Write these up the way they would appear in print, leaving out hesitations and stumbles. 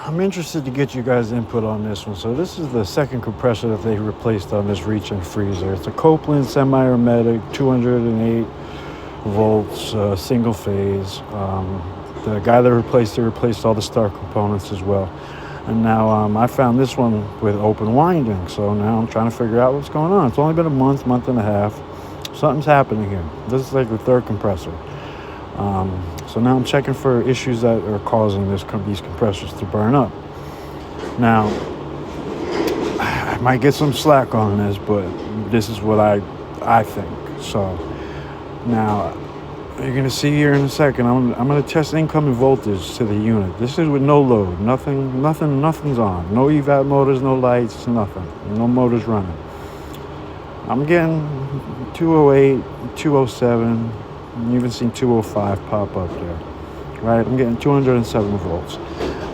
I'm interested to get you guys' input on this one. So this is the second compressor that they replaced on this reach and freezer. It's a Copeland semi-hermetic, 208 volts, single phase. The guy that replaced all the star components as well. And now I found this one with open winding. So now I'm trying to figure out what's going on. It's only been a month and a half. Something's happening here. This is like the third compressor. So now I'm checking for issues that are causing these compressors to burn up. Now, I might get some slack on this, but this is what I think. So now you're going to see here in a second, I'm going to test incoming voltage to the unit. This is with no load. Nothing's on. No evac motors, no lights, nothing. No motors running. I'm getting 208, 207. You even seen 205 pop up there, right? I'm getting 207 volts.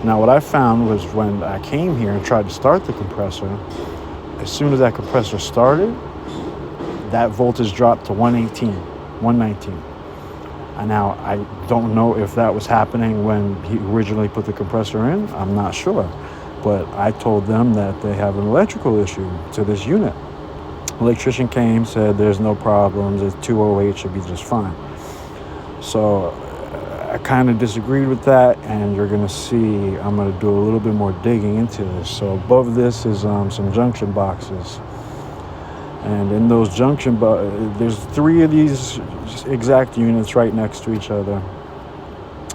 Now, what I found was when I came here and tried to start the compressor, as soon as that compressor started, that voltage dropped to 118, 119. And now, I don't know if that was happening when he originally put the compressor in. I'm not sure. But I told them that they have an electrical issue to this unit. Electrician came, said there's no problems, it's 208, should be just fine. So I kind of disagreed with that, and you're going to see I'm going to do a little bit more digging into this. So above this is some junction boxes. And in those junction boxes, there's 3 of these exact units right next to each other.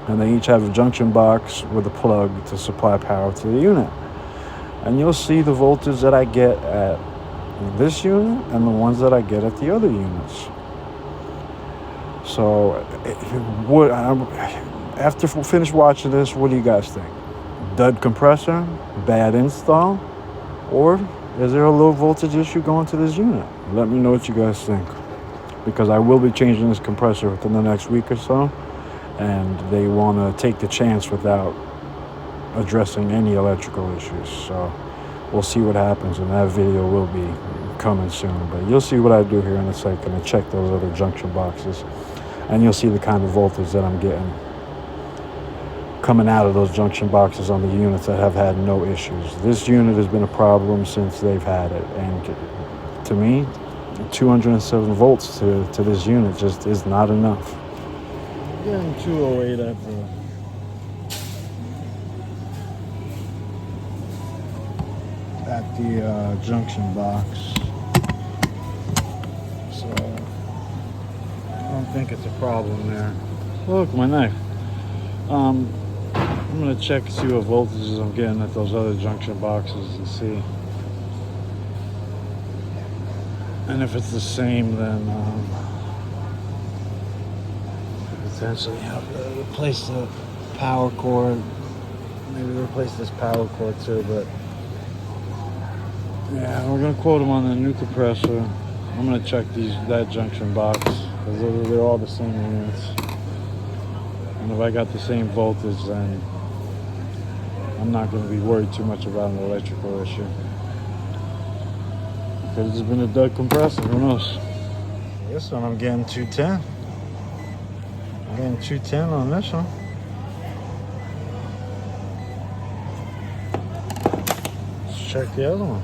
And they each have a junction box with a plug to supply power to the unit. And you'll see the voltage that I get at this unit and the ones that I get at the other units. So, after finish watching this, what do you guys think? Dud compressor, bad install, or is there a low voltage issue going to this unit? Let me know what you guys think, because I will be changing this compressor within the next week or so, and they want to take the chance without addressing any electrical issues. So we'll see what happens, and that video will be coming soon. But you'll see what I do here in a second and check those other junction boxes. And you'll see the kind of voltage that I'm getting coming out of those junction boxes on the units that have had no issues. This unit has been a problem since they've had it. And to me, 207 volts to this unit just is not enough. I'm getting 208 at the junction box. So I don't think it's a problem there. Look, my knife. I'm gonna check and see what voltages I'm getting at those other junction boxes and see. And if it's the same, then potentially have to replace the power cord. Maybe replace this power cord too, but yeah, we're gonna quote them on the new compressor. I'm gonna check that junction box, because they're all the same units. And if I got the same voltage, then I'm not gonna be worried too much about an electrical issue. Could have just been a dud compressor, who knows? This one I'm getting 210. I'm getting 210 on this one. Let's check the other one.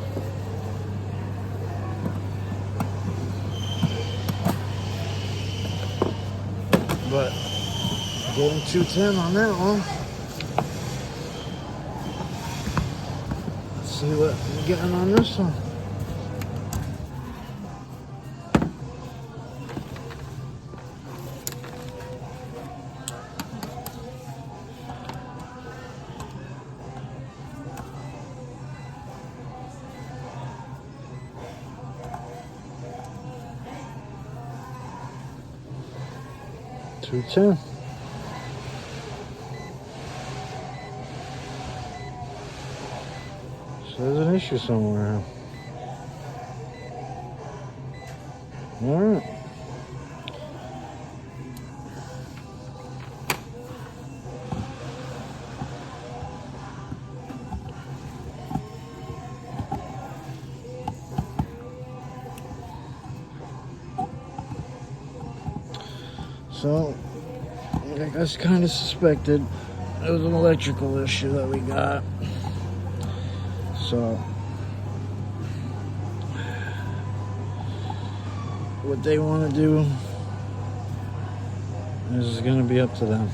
But getting 210 on that one. Let's see what I'm getting on this one. $210. So there's an issue somewhere. All right. So, like I kind of suspected, It was an electrical issue that we got. So what they want to do is going to be up to them.